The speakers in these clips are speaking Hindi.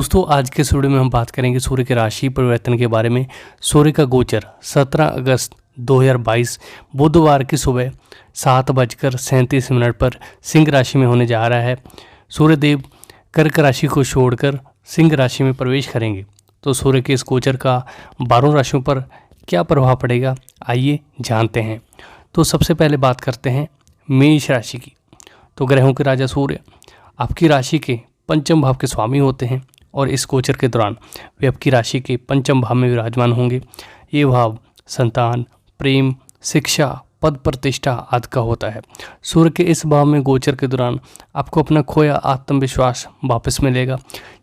दोस्तों आज के इस वीडियो में हम बात करेंगे सूर्य के राशि परिवर्तन के बारे में। सूर्य का गोचर 17 अगस्त 2022 बुधवार की सुबह 7:37 पर सिंह राशि में होने जा रहा है। सूर्यदेव कर्क राशि को छोड़कर सिंह राशि में प्रवेश करेंगे। तो सूर्य के इस गोचर का 12 राशियों पर क्या प्रभाव पड़ेगा, आइए जानते हैं। तो सबसे पहले बात करते हैं मेष राशि की। तो ग्रहों के राजा सूर्य आपकी राशि के पंचम भाव के स्वामी होते हैं और इस गोचर के दौरान वे आपकी राशि के पंचम भाव में विराजमान होंगे। ये भाव संतान, प्रेम, शिक्षा, पद प्रतिष्ठा आदि का होता है। सूर्य के इस भाव में गोचर के दौरान आपको अपना खोया आत्मविश्वास वापस मिलेगा,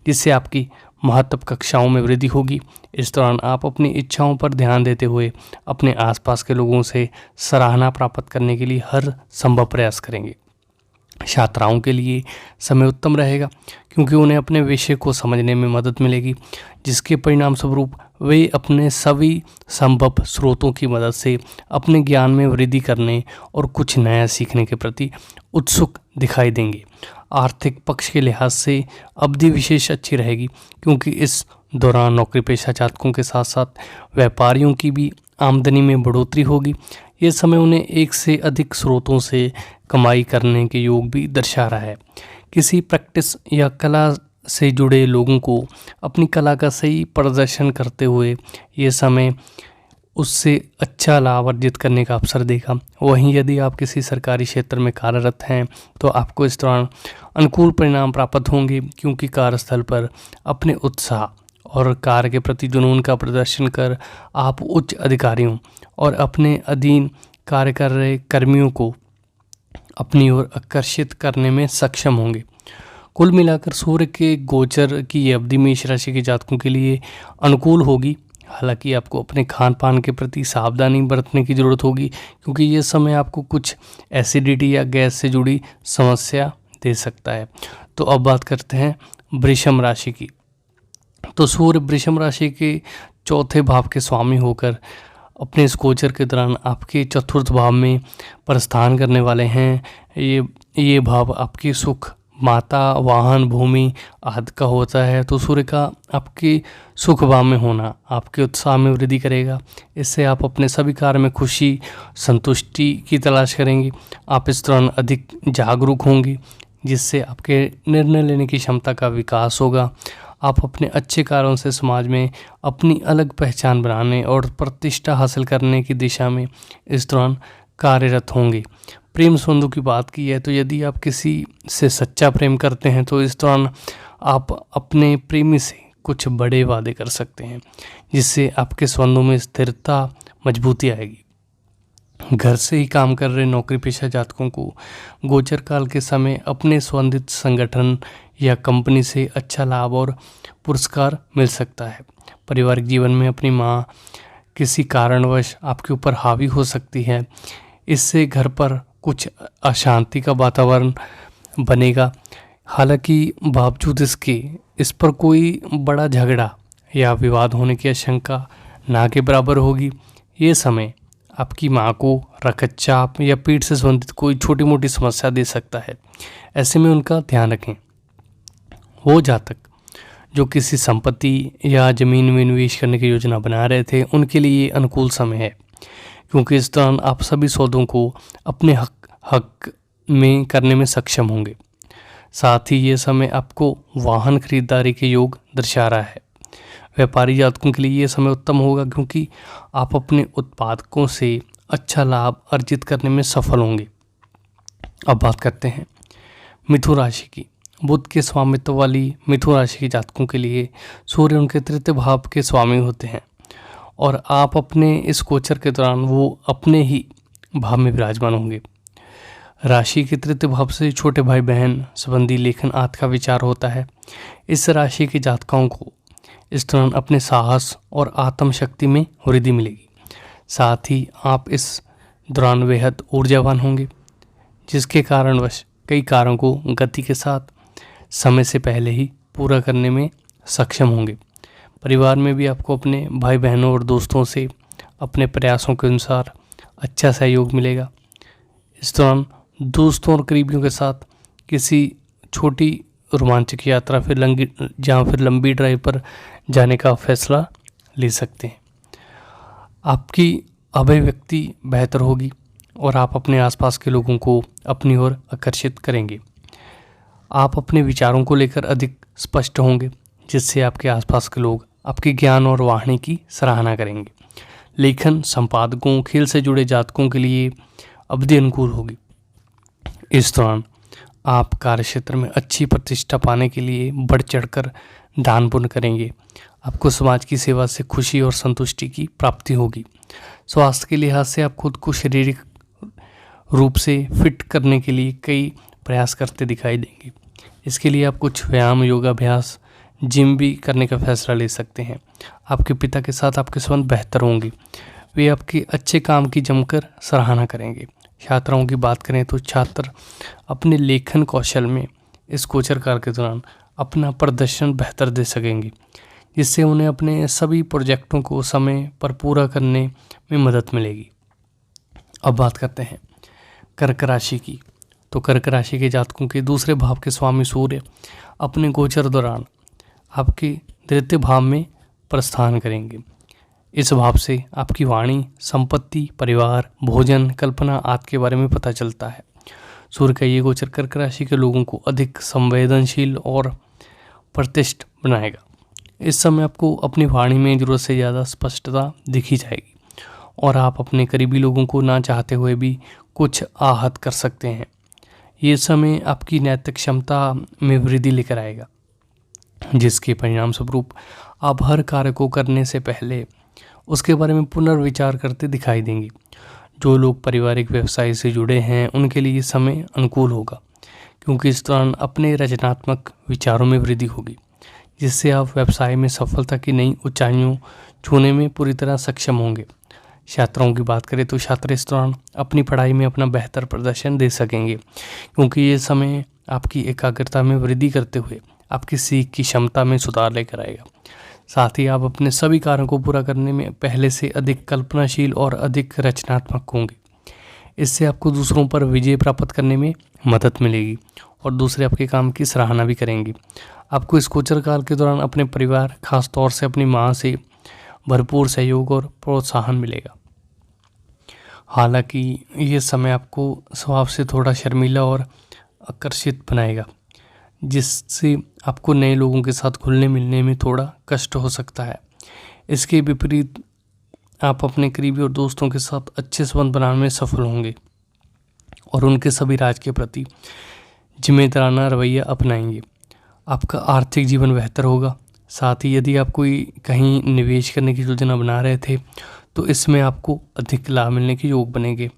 जिससे आपकी महत्व कक्षाओं में वृद्धि होगी। इस दौरान आप अपनी इच्छाओं पर ध्यान देते हुए अपने आसपास के लोगों से सराहना प्राप्त करने के लिए हर संभव प्रयास करेंगे। छात्राओं के लिए समय उत्तम रहेगा क्योंकि उन्हें अपने विषय को समझने में मदद मिलेगी, जिसके परिणाम स्वरूप वे अपने सभी संभव स्रोतों की मदद से अपने ज्ञान में वृद्धि करने और कुछ नया सीखने के प्रति उत्सुक दिखाई देंगे। आर्थिक पक्ष के लिहाज से अवधि विशेष अच्छी रहेगी क्योंकि इस दौरान नौकरी पेशा जातकों के साथ साथ व्यापारियों की भी आमदनी में बढ़ोतरी होगी। ये समय उन्हें एक से अधिक स्रोतों से कमाई करने के योग भी दर्शा रहा है। किसी प्रैक्टिस या कला से जुड़े लोगों को अपनी कला का सही प्रदर्शन करते हुए ये समय उससे अच्छा लाभ अर्जित करने का अवसर देगा। वहीं यदि आप किसी सरकारी क्षेत्र में कार्यरत हैं तो आपको इस दौरान अनुकूल परिणाम प्राप्त होंगे क्योंकि कार्यस्थल पर अपने उत्साह और कार्य के प्रति जुनून का प्रदर्शन कर आप उच्च अधिकारियों और अपने अधीन कार्य कर रहे कर्मियों को अपनी ओर आकर्षित करने में सक्षम होंगे। कुल मिलाकर सूर्य के गोचर की ये अवधि मेष राशि के जातकों के लिए अनुकूल होगी। हालांकि आपको अपने खान पान के प्रति सावधानी बरतने की ज़रूरत होगी क्योंकि ये समय आपको कुछ एसिडिटी या गैस से जुड़ी समस्या दे सकता है। तो अब बात करते हैं वृषभ राशि की। तो सूर्य वृषभ राशि के चौथे भाव के स्वामी होकर अपने इस गोचर के दौरान आपके चतुर्थ भाव में प्रस्थान करने वाले हैं। ये भाव आपकी सुख, माता, वाहन, भूमि आदि का होता है। तो सूर्य का आपके सुख भाव में होना आपके उत्साह में वृद्धि करेगा। इससे आप अपने सभी कार्य में खुशी, संतुष्टि की तलाश करेंगे। आप इस दौरान अधिक जागरूक होंगे, जिससे आपके निर्णय लेने की क्षमता का विकास होगा। आप अपने अच्छे कार्यों से समाज में अपनी अलग पहचान बनाने और प्रतिष्ठा हासिल करने की दिशा में इस दौरान कार्यरत होंगे। प्रेम संबंधों की बात की है तो यदि आप किसी से सच्चा प्रेम करते हैं तो इस दौरान आप अपने प्रेमी से कुछ बड़े वादे कर सकते हैं, जिससे आपके संबंधों में स्थिरता, मजबूती आएगी। घर से ही काम कर रहे नौकरी पेशा जातकों को गोचर काल के समय अपने संबंधित संगठन या कंपनी से अच्छा लाभ और पुरस्कार मिल सकता है। पारिवारिक जीवन में अपनी माँ किसी कारणवश आपके ऊपर हावी हो सकती है। इससे घर पर कुछ अशांति का वातावरण बनेगा। हालांकि बावजूद इसके इस पर कोई बड़ा झगड़ा या विवाद होने की आशंका ना के बराबर होगी। ये समय आपकी माँ को रक्तचाप या पेट से संबंधित कोई छोटी मोटी समस्या दे सकता है। ऐसे में उनका ध्यान रखें। वो जातक जो किसी संपत्ति या ज़मीन में निवेश करने की योजना बना रहे थे, उनके लिए अनुकूल समय है क्योंकि इस दौरान आप सभी सौदों को अपने हक में करने में सक्षम होंगे। साथ ही ये समय आपको वाहन खरीदारी के योग दर्शा रहा है। व्यापारी जातकों के लिए ये समय उत्तम होगा क्योंकि आप अपने उत्पादकों से अच्छा लाभ अर्जित करने में सफल होंगे। अब बात करते हैं मिथुन राशि की। बुध के स्वामित्व वाली मिथुन राशि के जातकों के लिए सूर्य उनके तृतीय भाव के स्वामी होते हैं और आप अपने इस गोचर के दौरान वो अपने ही भाव में विराजमान होंगे। राशि के तृतीय भाव से छोटे भाई बहन संबंधी लेखन आदि का विचार होता है। इस राशि के जातकों को इस दौरान अपने साहस और आत्मशक्ति में वृद्धि मिलेगी। साथ ही आप इस दौरान बेहद ऊर्जावान होंगे, जिसके कारणवश कई कार्यों को गति के साथ समय से पहले ही पूरा करने में सक्षम होंगे। परिवार में भी आपको अपने भाई बहनों और दोस्तों से अपने प्रयासों के अनुसार अच्छा सहयोग मिलेगा। इस दौरान दोस्तों और करीबियों के साथ किसी छोटी रोमांचक यात्रा फिर लंबी ड्राइव पर जाने का फैसला ले सकते हैं। आपकी अभिव्यक्ति बेहतर होगी और आप अपने आसपास के लोगों को अपनी ओर आकर्षित करेंगे। आप अपने विचारों को लेकर अधिक स्पष्ट होंगे, जिससे आपके आसपास के लोग आपके ज्ञान और वाणी की सराहना करेंगे। लेखन, संपादकों, खेल से जुड़े जातकों के लिए अवधि अनुकूल होगी। इस दौरान आप कार्यक्षेत्र में अच्छी प्रतिष्ठा पाने के लिए बढ़ चढ़कर दान पुण्य करेंगे। आपको समाज की सेवा से खुशी और संतुष्टि की प्राप्ति होगी। स्वास्थ्य के लिहाज से आप खुद को शारीरिक रूप से फिट करने के लिए कई प्रयास करते दिखाई देंगे। इसके लिए आप कुछ व्यायाम, योगाभ्यास, जिम भी करने का फैसला ले सकते हैं। आपके पिता के साथ आपके संबंध बेहतर होंगे। वे आपके अच्छे काम की जमकर सराहना करेंगे। छात्राओं की बात करें तो छात्र अपने लेखन कौशल में इस गोचर काल के दौरान अपना प्रदर्शन बेहतर दे सकेंगे, जिससे उन्हें अपने सभी प्रोजेक्टों को समय पर पूरा करने में मदद मिलेगी। अब बात करते हैं कर्क राशि की। तो कर्क राशि के जातकों के दूसरे भाव के स्वामी सूर्य अपने गोचर दौरान आपके द्वितीय भाव में प्रस्थान करेंगे। इस भाव से आपकी वाणी, संपत्ति, परिवार, भोजन, कल्पना आदि के बारे में पता चलता है। सूर्य का ये गोचर कर्क राशि के लोगों को अधिक संवेदनशील और प्रतिष्ठ बनाएगा। इस समय आपको अपनी वाणी में जरूरत से ज़्यादा स्पष्टता दिखी जाएगी और आप अपने करीबी लोगों को ना चाहते हुए भी कुछ आहत कर सकते हैं। ये समय आपकी नैतिक क्षमता में वृद्धि लेकर आएगा, जिसके परिणाम स्वरूप आप हर कार्य को करने से पहले उसके बारे में पुनर्विचार करते दिखाई देंगे। जो लोग पारिवारिक व्यवसाय से जुड़े हैं उनके लिए समय अनुकूल होगा, क्योंकि इस दौरान अपने रचनात्मक विचारों में वृद्धि होगी, जिससे आप व्यवसाय में सफलता की नई ऊंचाइयों छूने में पूरी तरह सक्षम होंगे। छात्राओं की बात करें तो छात्र इस दौरान अपनी पढ़ाई में अपना बेहतर प्रदर्शन दे सकेंगे, क्योंकि ये समय आपकी एकाग्रता में वृद्धि करते हुए आपकी सीख की क्षमता में सुधार लेकर आएगा। साथ ही आप अपने सभी कार्यों को पूरा करने में पहले से अधिक कल्पनाशील और अधिक रचनात्मक होंगे। इससे आपको दूसरों पर विजय प्राप्त करने में मदद मिलेगी और दूसरे आपके काम की सराहना भी करेंगे। आपको इस गोचर काल के दौरान अपने परिवार, खास तौर से अपनी माँ से भरपूर सहयोग और प्रोत्साहन मिलेगा। हालांकि ये समय आपको स्वभाव से थोड़ा शर्मीला और आकर्षित बनाएगा, जिससे आपको नए लोगों के साथ घुलने मिलने में थोड़ा कष्ट हो सकता है। इसके विपरीत आप अपने करीबी और दोस्तों के साथ अच्छे संबंध बनाने में सफल होंगे और उनके सभी राज के प्रति जिम्मेदाराना रवैया अपनाएंगे। आपका आर्थिक जीवन बेहतर होगा। साथ ही यदि आप कोई कहीं निवेश करने की योजना बना रहे थे तो इसमें आपको अधिक लाभ मिलने के योग बनेंगे।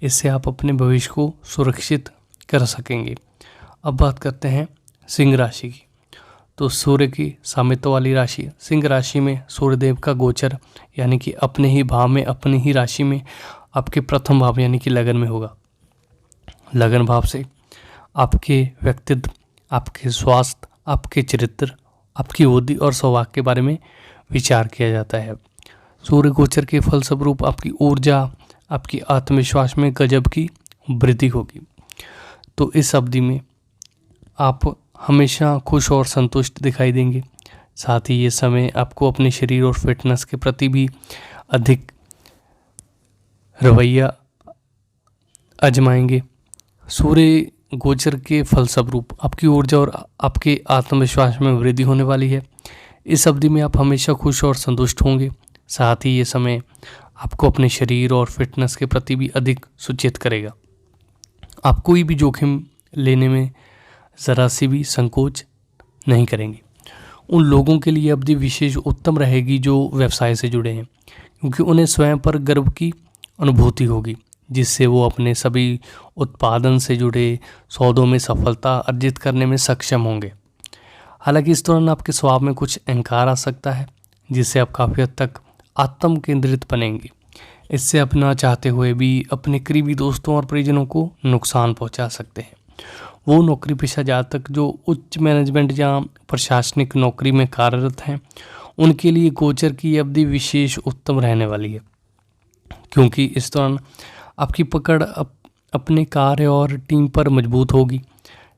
इससे आप अपने भविष्य को सुरक्षित कर सकेंगे। अब बात करते हैं सिंह राशि की। तो सूर्य की सामित्व वाली राशि सिंह राशि में सूर्यदेव का गोचर यानी कि अपने ही भाव में, अपनी ही राशि में आपके प्रथम भाव यानी कि लगन में होगा। लगन भाव से आपके व्यक्तित्व, आपके स्वास्थ्य, आपके चरित्र, आपकी बुद्धि और सौभाग्य के बारे में विचार किया जाता है। सूर्य गोचर के फलस्वरूप आपकी ऊर्जा, आपकी आत्मविश्वास में गजब की वृद्धि होगी। तो इस अवधि में आप हमेशा खुश और संतुष्ट दिखाई देंगे। साथ ही ये समय आपको अपने शरीर और फिटनेस के प्रति भी अधिक रवैया आजमाएंगे। सूर्य गोचर के फलस्वरूप आपकी ऊर्जा और आपके आत्मविश्वास में वृद्धि होने वाली है। इस अवधि में आप हमेशा खुश और संतुष्ट होंगे। साथ ही ये समय आपको अपने शरीर और फिटनेस के प्रति भी अधिक सूचित करेगा। आप कोई भी जोखिम लेने में ज़रा सी भी संकोच नहीं करेंगे। उन लोगों के लिए अवधि विशेष उत्तम रहेगी जो व्यवसाय से जुड़े हैं, क्योंकि उन्हें स्वयं पर गर्व की अनुभूति होगी, जिससे वो अपने सभी उत्पादन से जुड़े सौदों में सफलता अर्जित करने में सक्षम होंगे। हालांकि इस दौरान आपके स्वभाव में कुछ अहंकार आ सकता है, जिससे आप काफ़ी हद तक आत्म केंद्रित बनेंगे। इससे आप ना चाहते हुए भी अपने करीबी दोस्तों और परिजनों को नुकसान पहुंचा सकते हैं। वो नौकरी पेशा जातक जो उच्च मैनेजमेंट या प्रशासनिक नौकरी में कार्यरत हैं, उनके लिए गोचर की अवधि विशेष उत्तम रहने वाली है, क्योंकि इस दौरान आपकी पकड़ अपने कार्य और टीम पर मजबूत होगी।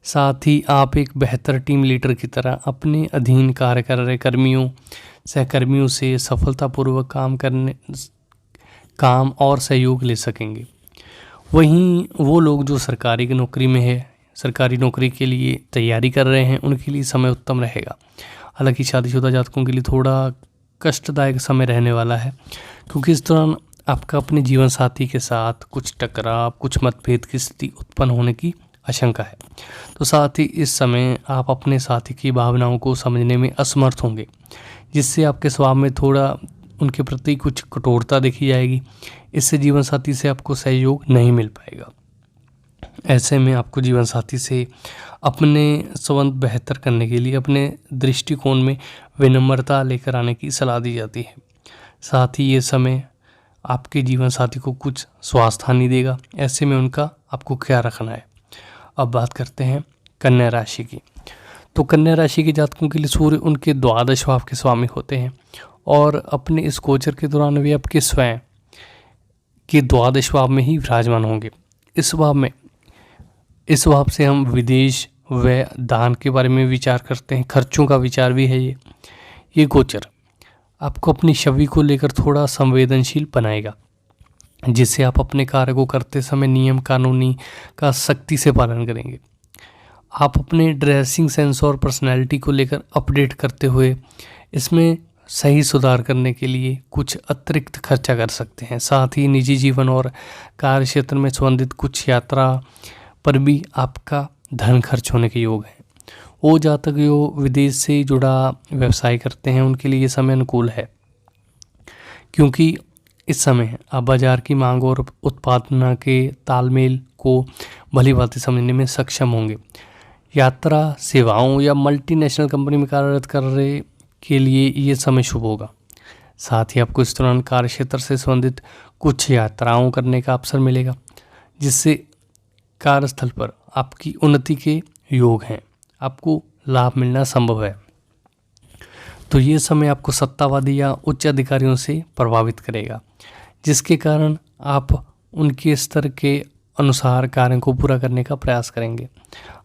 साथ ही आप एक बेहतर टीम लीडर की तरह अपने अधीन कार्य कर रहे सहकर्मियों से सफलतापूर्वक काम और सहयोग ले सकेंगे। वहीं वो लोग जो सरकारी की नौकरी में है, सरकारी नौकरी के लिए तैयारी कर रहे हैं, उनके लिए समय उत्तम रहेगा। हालांकि शादीशुदा जातकों के लिए थोड़ा कष्टदायक समय रहने वाला है, क्योंकि इस दौरान आपका अपने जीवन साथी के साथ कुछ टकराव, कुछ मतभेद की स्थिति उत्पन्न होने की आशंका है। तो साथ ही इस समय आप अपने साथी की भावनाओं को समझने में असमर्थ होंगे, जिससे आपके स्वभाव में थोड़ा उनके प्रति कुछ कठोरता देखी जाएगी। इससे जीवन साथी से आपको सहयोग नहीं मिल पाएगा। ऐसे में आपको जीवन साथी से अपने संबंध बेहतर करने के लिए अपने दृष्टिकोण में विनम्रता लेकर आने की सलाह दी जाती है। साथ ही ये समय आपके जीवन साथी को कुछ स्वास्थ्य हानि देगा, ऐसे में उनका आपको ख्याल रखना है। अब बात करते हैं कन्या राशि की। तो कन्या राशि के जातकों के लिए सूर्य उनके द्वादश भाव के स्वामी होते हैं और अपने इस गोचर के दौरान वे आपके स्वयं के द्वादश भाव में ही विराजमान होंगे। इस भाव से हम विदेश व दान के बारे में विचार करते हैं, खर्चों का विचार भी है। ये गोचर आपको अपनी छवि को लेकर थोड़ा संवेदनशील बनाएगा, जिससे आप अपने कार्य को करते समय नियम कानूनी का सख्ती से पालन करेंगे। आप अपने ड्रेसिंग सेंस और पर्सनैलिटी को लेकर अपडेट करते हुए इसमें सही सुधार करने के लिए कुछ अतिरिक्त खर्चा कर सकते हैं। साथ ही निजी जीवन और कार्य क्षेत्र में संबंधित कुछ यात्रा पर भी आपका धन खर्च होने के योग है। वो जातक जो विदेश से जुड़ा व्यवसाय करते हैं, उनके लिए ये समय अनुकूल है, क्योंकि इस समय आप बाजार की मांग और उत्पादन के तालमेल को भली भांति समझने में सक्षम होंगे। यात्रा सेवाओं या मल्टीनेशनल कंपनी में कार्यरत कर रहे के लिए ये समय शुभ होगा। साथ ही आपको इस दौरान कार्य क्षेत्र से संबंधित कुछ यात्राओं करने का अवसर मिलेगा, जिससे कार्यस्थल पर आपकी उन्नति के योग हैं, आपको लाभ मिलना संभव है। तो ये समय आपको सत्तावादी या उच्च अधिकारियों से प्रभावित करेगा, जिसके कारण आप उनके स्तर के अनुसार कार्यों को पूरा करने का प्रयास करेंगे।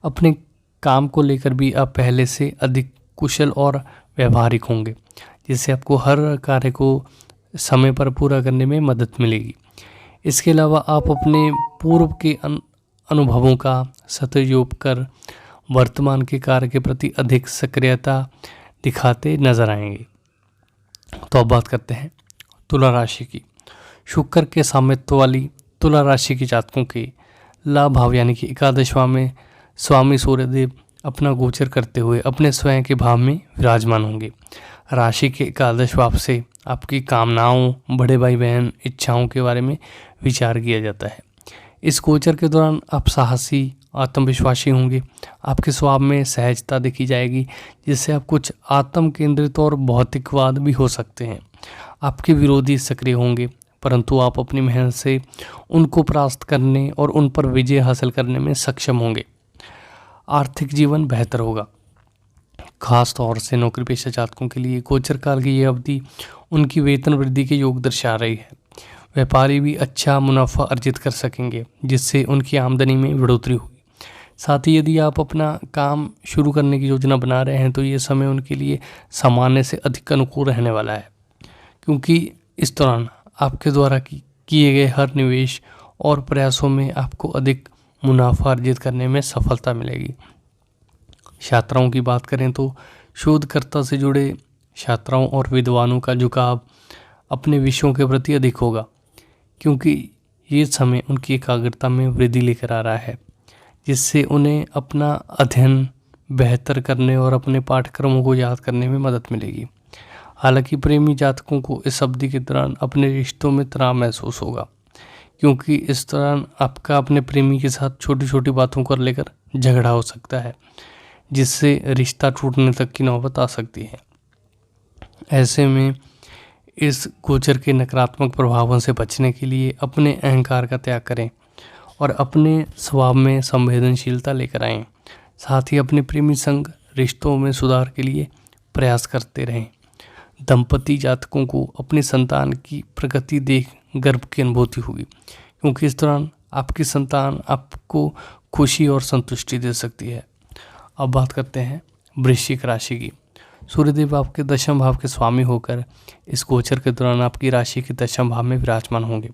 अपने काम को लेकर भी आप पहले से अधिक कुशल और व्यवहारिक होंगे, जिससे आपको हर कार्य को समय पर पूरा करने में मदद मिलेगी। इसके अलावा आप अपने पूर्व के अनुभवों का सदुपयोग कर वर्तमान के कार्य के प्रति अधिक सक्रियता दिखाते नजर आएंगे। तो अब बात करते हैं तुला राशि की। शुक्र के सामित्व वाली तुला राशि के जातकों के लाभ भाव यानी कि एकादश भाव में स्वामी सूर्यदेव अपना गोचर करते हुए अपने स्वयं के भाव में विराजमान होंगे। राशि के एकादश भाव से आपकी कामनाओं, बड़े भाई बहन इच्छाओं के बारे में विचार किया जाता है। इस गोचर के दौरान आप साहसी, आत्मविश्वासी होंगे। आपके स्वभाव में सहजता देखी जाएगी, जिससे आप कुछ आत्म केंद्रित और भौतिकवाद भी हो सकते हैं। आपके विरोधी सक्रिय होंगे, परंतु आप अपनी मेहनत से उनको परास्त करने और उन पर विजय हासिल करने में सक्षम होंगे। आर्थिक जीवन बेहतर होगा। खास तौर से नौकरी पेशा जातकों के लिए गोचर काल की यह अवधि उनकी वेतन वृद्धि के योग दर्शा रही है। व्यापारी भी अच्छा मुनाफा अर्जित कर सकेंगे, जिससे उनकी आमदनी में बढ़ोतरी होगी। साथ ही यदि आप अपना काम शुरू करने की योजना बना रहे हैं, तो ये समय उनके लिए सामान्य से अधिक अनुकूल रहने वाला है, क्योंकि इस दौरान आपके द्वारा किए गए हर निवेश और प्रयासों में आपको अधिक मुनाफा अर्जित करने में सफलता मिलेगी। छात्राओं की बात करें तो शोधकर्ता से जुड़े छात्राओं और विद्वानों का झुकाव अपने विषयों के प्रति अधिक होगा, क्योंकि ये समय उनकी एकाग्रता में वृद्धि लेकर आ रहा है, जिससे उन्हें अपना अध्ययन बेहतर करने और अपने पाठ्यक्रमों को याद करने में मदद मिलेगी। हालांकि प्रेमी जातकों को इस अवधि के दौरान अपने रिश्तों में तनाव महसूस होगा, क्योंकि इस दौरान आपका अपने प्रेमी के साथ छोटी छोटी बातों को लेकर झगड़ा हो सकता है, जिससे रिश्ता टूटने तक की नौबत आ सकती है। ऐसे में इस गोचर के नकारात्मक प्रभावों से बचने के लिए अपने अहंकार का त्याग करें और अपने स्वभाव में संवेदनशीलता लेकर आएं। साथ ही अपने प्रेमी संग रिश्तों में सुधार के लिए प्रयास करते रहें। दंपति जातकों को अपनी संतान की प्रगति देख गर्व की अनुभूति होगी, क्योंकि इस दौरान आपकी संतान आपको खुशी और संतुष्टि दे सकती है। अब बात करते हैं वृश्चिक राशि की। सूर्यदेव आपके दशम भाव के स्वामी होकर इस गोचर के दौरान आपकी राशि के दशम भाव में विराजमान होंगे।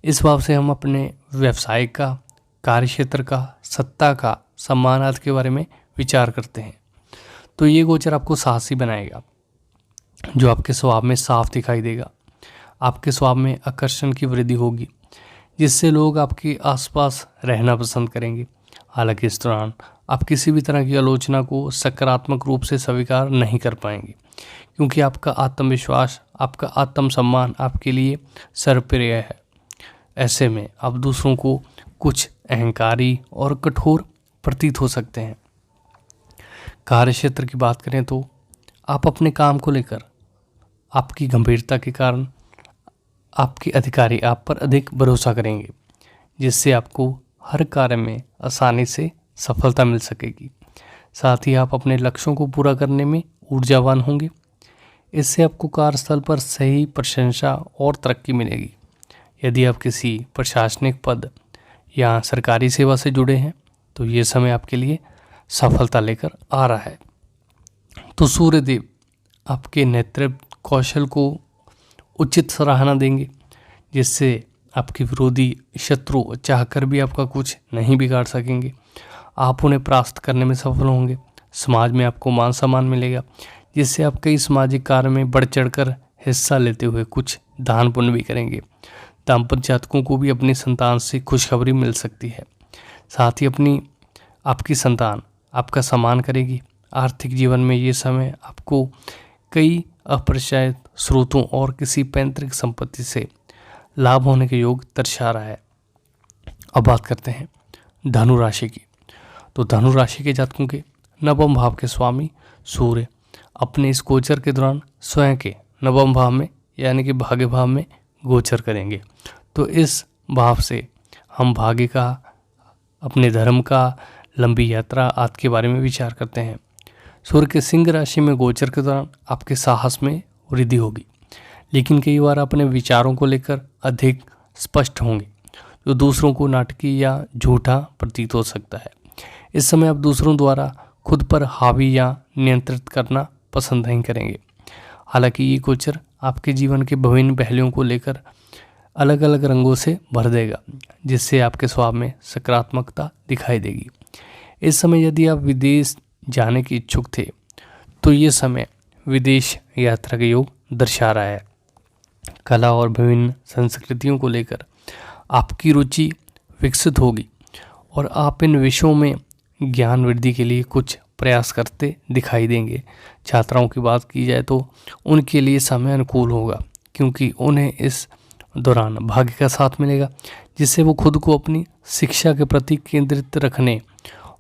इस भाव से हम अपने व्यवसाय का, कार्यक्षेत्र का, सत्ता का, सम्मान आदि के बारे में विचार करते हैं। तो ये गोचर आपको साहसी बनाएगा, जो आपके स्वभाव में साफ दिखाई देगा। आपके स्वभाव में आकर्षण की वृद्धि होगी, जिससे लोग आपके आसपास रहना पसंद करेंगे। हालांकि इस दौरान आप किसी भी तरह की आलोचना को सकारात्मक रूप से स्वीकार नहीं कर पाएंगे, क्योंकि आपका आत्मविश्वास, आपका आत्मसम्मान आपके लिए सर्वप्रिय है। ऐसे में आप दूसरों को कुछ अहंकारी और कठोर प्रतीत हो सकते हैं। कार्यक्षेत्र की बात करें तो आप अपने काम को लेकर आपकी गंभीरता के कारण आपके अधिकारी आप पर अधिक भरोसा करेंगे, जिससे आपको हर कार्य में आसानी से सफलता मिल सकेगी। साथ ही आप अपने लक्ष्यों को पूरा करने में ऊर्जावान होंगे। इससे आपको कार्यस्थल पर सही प्रशंसा और तरक्की मिलेगी। यदि आप किसी प्रशासनिक पद या सरकारी सेवा से जुड़े हैं तो ये समय आपके लिए सफलता लेकर आ रहा है। तो सूर्यदेव आपके नेतृत्व कौशल को उचित सराहना देंगे, जिससे आपके विरोधी शत्रु चाहकर भी आपका कुछ नहीं बिगाड़ सकेंगे। आप उन्हें परास्त करने में सफल होंगे। समाज में आपको मान सम्मान मिलेगा, जिससे आप कई सामाजिक कार्य में बढ़ चढ़कर हिस्सा लेते हुए कुछ दान पुण्य भी करेंगे। दाम्पत्य जातकों को भी अपनी संतान से खुशखबरी मिल सकती है। साथ ही आपकी संतान आपका सम्मान करेगी। आर्थिक जीवन में ये समय आपको कई अप्रत्याशित स्रोतों और किसी पैतृक संपत्ति से लाभ होने के योग दर्शा रहा है। अब बात करते हैं धनु राशि की। तो धनु राशि के जातकों के नवम भाव के स्वामी सूर्य अपने इस गोचर के दौरान स्वयं के नवम भाव में यानी कि भाग्य भाव में गोचर करेंगे। तो इस भाव से हम भाग्य का, अपने धर्म का, लंबी यात्रा आदि के बारे में विचार करते हैं। सूर्य के सिंह राशि में गोचर के दौरान आपके साहस में वृद्धि होगी, लेकिन कई बार अपने विचारों को लेकर अधिक स्पष्ट होंगे, जो दूसरों को नाटकीय या झूठा प्रतीत हो सकता है। इस समय आप दूसरों द्वारा खुद पर हावी या नियंत्रित करना पसंद नहीं करेंगे। हालांकि ये गोचर आपके जीवन के विभिन्न पहलुओं को लेकर अलग अलग रंगों से भर देगा, जिससे आपके स्वभाव में सकारात्मकता दिखाई देगी। इस समय यदि आप विदेश जाने के इच्छुक थे तो ये समय विदेश यात्रा के योग दर्शा रहा है। कला और विभिन्न संस्कृतियों को लेकर आपकी रुचि विकसित होगी और आप इन विषयों में ज्ञान वृद्धि के लिए कुछ प्रयास करते दिखाई देंगे। छात्राओं की बात की जाए तो उनके लिए समय अनुकूल होगा, क्योंकि उन्हें इस दौरान भाग्य का साथ मिलेगा, जिससे वो खुद को अपनी शिक्षा के प्रति केंद्रित रखने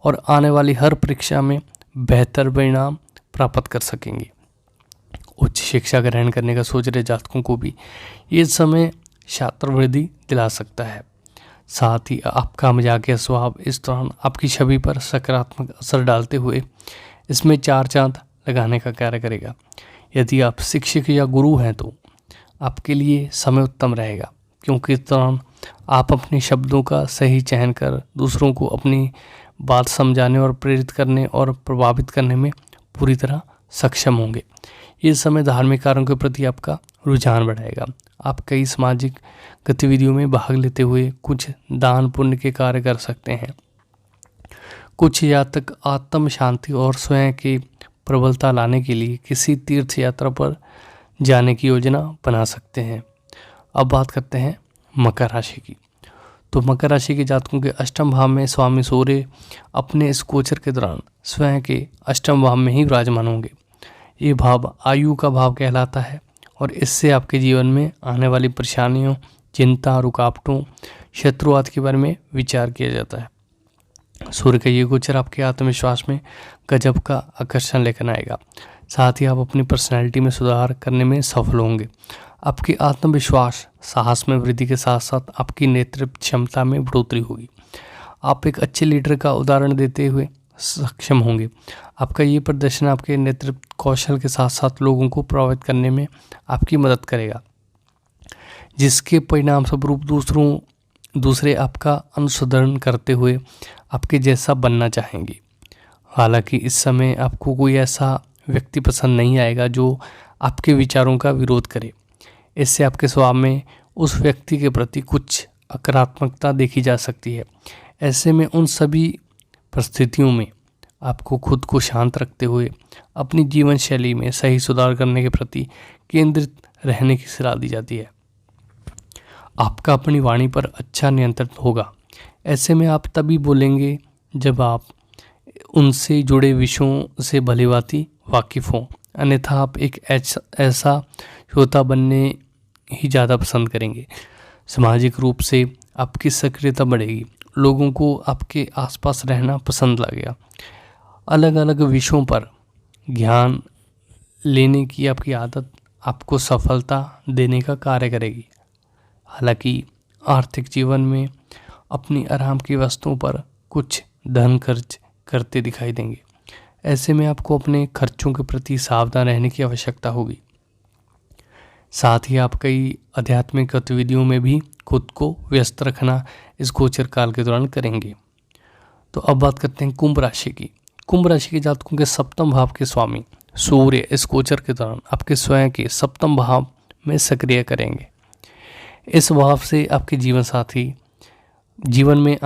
और आने वाली हर परीक्षा में बेहतर परिणाम प्राप्त कर सकेंगे। उच्च शिक्षा ग्रहण करने का सोच रहे जातकों को भी ये समय छात्रवृत्ति दिला सकता है। साथ ही आपका मजाकिया स्वभाव इस दौरान आपकी छवि पर सकारात्मक असर डालते हुए इसमें 4 चांद लगाने का कार्य करेगा। यदि आप शिक्षक या गुरु हैं तो आपके लिए समय उत्तम रहेगा, क्योंकि इस दौरान आप अपने शब्दों का सही चयन कर दूसरों को अपनी बात समझाने और प्रेरित करने और प्रभावित करने में पूरी तरह सक्षम होंगे। ये समय धार्मिक कार्यों के प्रति आपका रुझान बढ़ाएगा। आप कई सामाजिक गतिविधियों में भाग लेते हुए कुछ दान पुण्य के कार्य कर सकते हैं। कुछ जातक आत्म शांति और स्वयं की प्रबलता लाने के लिए किसी तीर्थ यात्रा पर जाने की योजना बना सकते हैं। अब बात करते हैं मकर राशि की। तो मकर राशि के जातकों के अष्टम भाव में स्वामी सूर्य अपने इस गोचर के दौरान स्वयं के अष्टम भाव में ही विराजमान होंगे। ये भाव आयु का भाव कहलाता है और इससे आपके जीवन में आने वाली परेशानियों, चिंता, रुकावटों, शत्रु आदि के बारे में विचार किया जाता है। सूर्य का ये गोचर आपके आत्मविश्वास में गजब का आकर्षण लेकर आएगा। साथ ही आप अपनी पर्सनैलिटी में सुधार करने में सफल होंगे। आपके आत्मविश्वास, साहस में वृद्धि के साथ साथ आपकी नेतृत्व क्षमता में बढ़ोतरी होगी। आप एक अच्छे लीडर का उदाहरण देते हुए सक्षम होंगे। आपका ये प्रदर्शन आपके नेतृत्व कौशल के साथ साथ लोगों को प्रभावित करने में आपकी मदद करेगा, जिसके परिणाम स्वरूप दूसरे आपका अनुसरण करते हुए आपके जैसा बनना चाहेंगे। हालांकि इस समय आपको कोई ऐसा व्यक्ति पसंद नहीं आएगा जो आपके विचारों का विरोध करे। इससे आपके स्वभाव में उस व्यक्ति के प्रति कुछ अकारात्मकता देखी जा सकती है। ऐसे में उन सभी परिस्थितियों में आपको खुद को शांत रखते हुए अपनी जीवन शैली में सही सुधार करने के प्रति केंद्रित रहने की सलाह दी जाती है। आपका अपनी वाणी पर अच्छा नियंत्रण होगा। ऐसे में आप तभी बोलेंगे जब आप उनसे जुड़े विषयों से भलीभांति वाकिफ़ हों, अन्यथा आप एक ऐसा श्रोता बनने ही ज़्यादा पसंद करेंगे। सामाजिक रूप से आपकी सक्रियता बढ़ेगी, लोगों को आपके आसपास रहना पसंद लगेगा। अलग अलग विषयों पर ज्ञान लेने की आपकी आदत आपको सफलता देने का कार्य करेगी। हालांकि आर्थिक जीवन में अपनी आराम की वस्तुओं पर कुछ धन खर्च करते दिखाई देंगे। ऐसे में आपको अपने खर्चों के प्रति सावधान रहने की आवश्यकता होगी। साथ ही आप कई आध्यात्मिक गतिविधियों में भी खुद को व्यस्त रखना इस गोचर काल के दौरान करेंगे। तो अब बात करते हैं कुंभ राशि की। कुंभ राशि के जातकों के सप्तम भाव के स्वामी सूर्य इस गोचर के दौरान आपके स्वयं के सप्तम भाव में सक्रिय करेंगे। इस भाव से आपके जीवन साथी जीवन में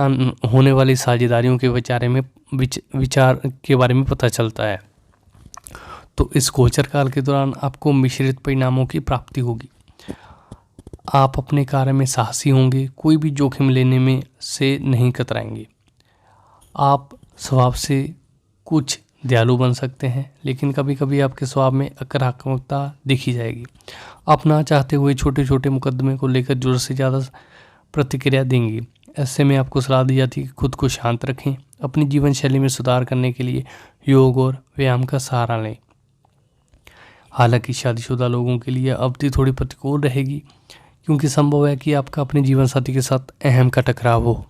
होने वाली साझेदारियों के विचार के बारे में पता चलता है। तो इस गोचर काल के दौरान आपको मिश्रित परिणामों की प्राप्ति होगी। आप अपने कार्य में साहसी होंगे, कोई भी जोखिम लेने में से नहीं कतराएंगे। आप स्वभाव से कुछ दयालु बन सकते हैं, लेकिन कभी कभी आपके स्वभाव में आक्रामकता दिखी जाएगी। आप ना चाहते हुए छोटे छोटे मुकदमे को लेकर ज़रूरत से ज़्यादा प्रतिक्रिया देंगी। ऐसे में आपको सलाह दी जाती है कि खुद को शांत रखें। अपनी जीवन शैली में सुधार करने के लिए योग और व्यायाम का सहारा लें। हालांकि शादीशुदा लोगों के लिए अवधि थोड़ी प्रतिकूल रहेगी, क्योंकि संभव है कि आपका अपने जीवन साथी के साथ अहम का टकराव हो,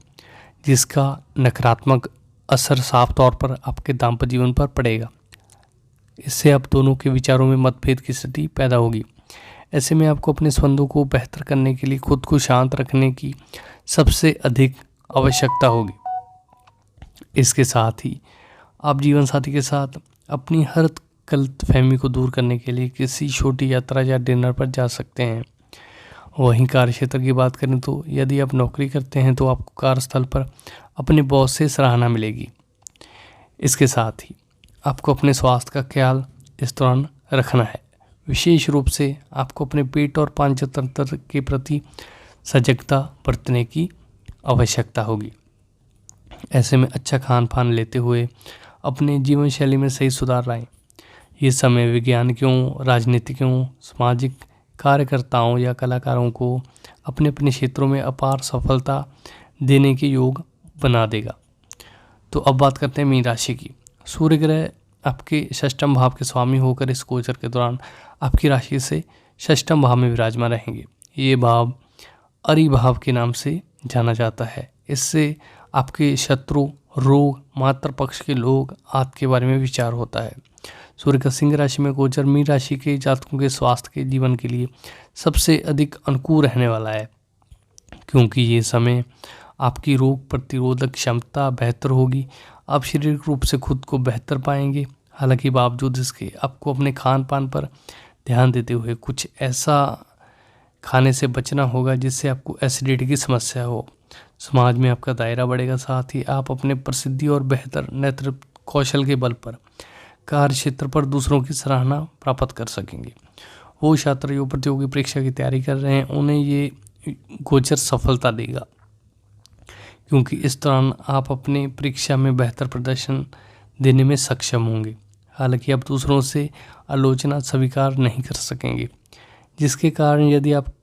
जिसका नकारात्मक असर साफ तौर पर आपके दाम्पत्य जीवन पर पड़ेगा। इससे आप दोनों के विचारों में मतभेद की स्थिति पैदा होगी। ऐसे में आपको अपने संबंधों को बेहतर करने के लिए खुद को शांत रखने की सबसे अधिक आवश्यकता होगी। इसके साथ ही आप जीवन साथी के साथ अपनी हर गलतफहमी को दूर करने के लिए किसी छोटी यात्रा या डिनर पर जा सकते हैं। वहीं कार्यक्षेत्र की बात करें तो यदि आप नौकरी करते हैं तो आपको कार्यस्थल पर अपने बॉस से सराहना मिलेगी। इसके साथ ही आपको अपने स्वास्थ्य का ख्याल इस दौरान रखना है। विशेष रूप से आपको अपने पेट और पाचन तंत्र के प्रति सजगता बरतने की आवश्यकता होगी। ऐसे में अच्छा खान पान लेते हुए अपने जीवन शैली में सही सुधार लाएं। ये समय वैज्ञानिकों, राजनीतिकों, सामाजिक कार्यकर्ताओं या कलाकारों को अपने अपने क्षेत्रों में अपार सफलता देने के योग बना देगा। तो अब बात करते हैं मीन राशि की। सूर्य ग्रह आपके षष्ठम भाव के स्वामी होकर इस गोचर के दौरान आपकी राशि से षष्ठम भाव में विराजमान रहेंगे। ये भाव अरि भाव के नाम से जाना जाता है। इससे आपके शत्रु, रोग, मातृपक्ष के लोग आदि के बारे में विचार होता है। सूर्य का सिंह राशि में गोचर मीन राशि के जातकों के स्वास्थ्य के जीवन के लिए सबसे अधिक अनुकूल रहने वाला है, क्योंकि ये समय आपकी रोग प्रतिरोधक क्षमता बेहतर होगी। आप शारीरिक रूप से खुद को बेहतर पाएंगे। हालांकि बावजूद इसके आपको अपने खान पान पर ध्यान देते हुए कुछ ऐसा खाने से बचना होगा जिससे आपको एसिडिटी की समस्या हो। समाज में आपका दायरा बढ़ेगा। साथ ही आप अपने प्रसिद्धि और बेहतर नेतृत्व कौशल के बल पर कार्य क्षेत्र पर दूसरों की सराहना प्राप्त कर सकेंगे। वो छात्र जो प्रतियोगी परीक्षा की तैयारी कर रहे हैं उन्हें ये गोचर सफलता देगा, क्योंकि इस दौरान आप अपने परीक्षा में बेहतर प्रदर्शन देने में सक्षम होंगे। हालांकि आप दूसरों से आलोचना स्वीकार नहीं कर सकेंगे, जिसके कारण यदि आप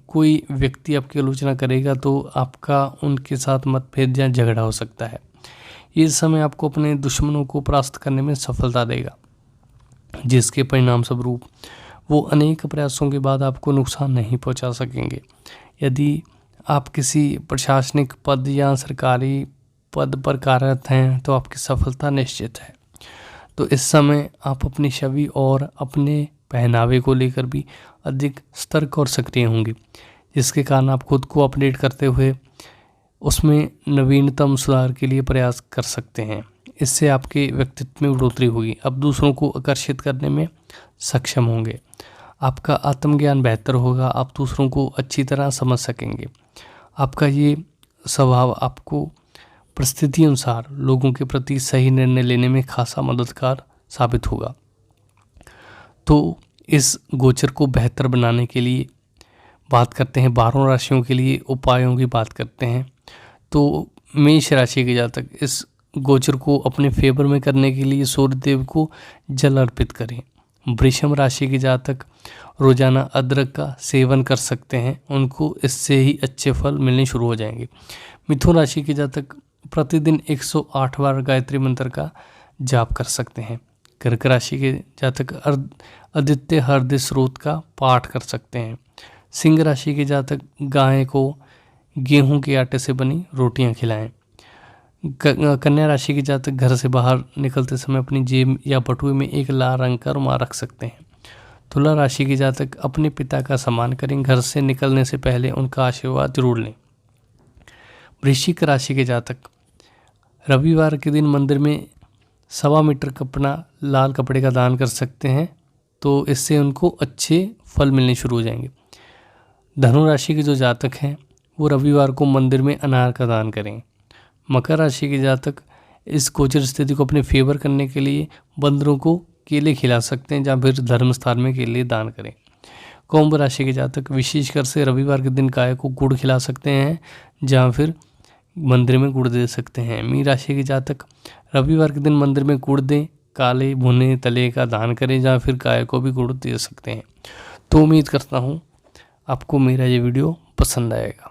कोई व्यक्ति आपकी आलोचना करेगा तो आपका उनके साथ मतभेद या झगड़ा हो सकता है। ये समय आपको अपने दुश्मनों को परास्त करने में सफलता देगा, जिसके परिणाम स्वरूप वो अनेक प्रयासों के बाद आपको नुकसान नहीं पहुंचा सकेंगे। यदि आप किसी प्रशासनिक पद या सरकारी पद पर कार्यरत हैं तो आपकी सफलता निश्चित है। तो इस समय आप अपनी छवि और अपने पहनावे को लेकर भी अधिक सतर्क और सक्रिय होंगे, जिसके कारण आप खुद को अपडेट करते हुए उसमें नवीनतम सुधार के लिए प्रयास कर सकते हैं। इससे आपके व्यक्तित्व में बढ़ोतरी होगी। आप दूसरों को आकर्षित करने में सक्षम होंगे। आपका आत्मज्ञान बेहतर होगा। आप दूसरों को अच्छी तरह समझ सकेंगे। आपका ये स्वभाव आपको परिस्थिति अनुसार लोगों के प्रति सही निर्णय लेने में खासा मददगार साबित होगा। तो इस गोचर को बेहतर बनाने के लिए बात करते हैं, 12 राशियों के लिए उपायों की बात करते हैं। तो मेष राशि के जातक इस गोचर को अपने फेवर में करने के लिए सूर्यदेव को जल अर्पित करें। वृषभ राशि के जातक रोजाना अदरक का सेवन कर सकते हैं, उनको इससे ही अच्छे फल मिलने शुरू हो जाएंगे। मिथुन राशि के जातक प्रतिदिन 108 बार गायत्री मंत्र का जाप कर सकते हैं। कर्क राशि के जातक आदित्य हृदय स्रोत का पाठ कर सकते हैं। सिंह राशि के जातक गाय को गेहूं के आटे से बनी रोटियां खिलाएं। कन्या राशि के जातक घर से बाहर निकलते समय अपनी जेब या बटुए में एक लाल रंग का रुमाल रख सकते हैं। तुला राशि के जातक अपने पिता का सम्मान करें। घर से निकलने से पहले उनका आशीर्वाद जरूर लें। वृश्चिक राशि के जातक रविवार के दिन मंदिर में 1.25 मीटर कपड़ा लाल कपड़े का दान कर सकते हैं, तो इससे उनको अच्छे फल मिलने शुरू हो जाएंगे। धनु राशि के जो जातक हैं वो रविवार को मंदिर में अनार का दान करें। मकर राशि के जातक इस गोचर स्थिति को अपने फेवर करने के लिए बंदरों को केले खिला सकते हैं, जहाँ फिर धर्म स्थान में केले दान करें। कुंभ राशि के जातक विशेषकर से रविवार के दिन गाय को गुड़ खिला सकते हैं, जहाँ फिर मंदिर में गुड़ दे सकते हैं। मीन राशि के जातक रविवार के दिन मंदिर में गुड़ दें, काले भुने तले का दान करें, जहाँ फिर गाय को भी गुड़ दे सकते हैं। तो उम्मीद करता हूँ आपको मेरा ये वीडियो पसंद आएगा।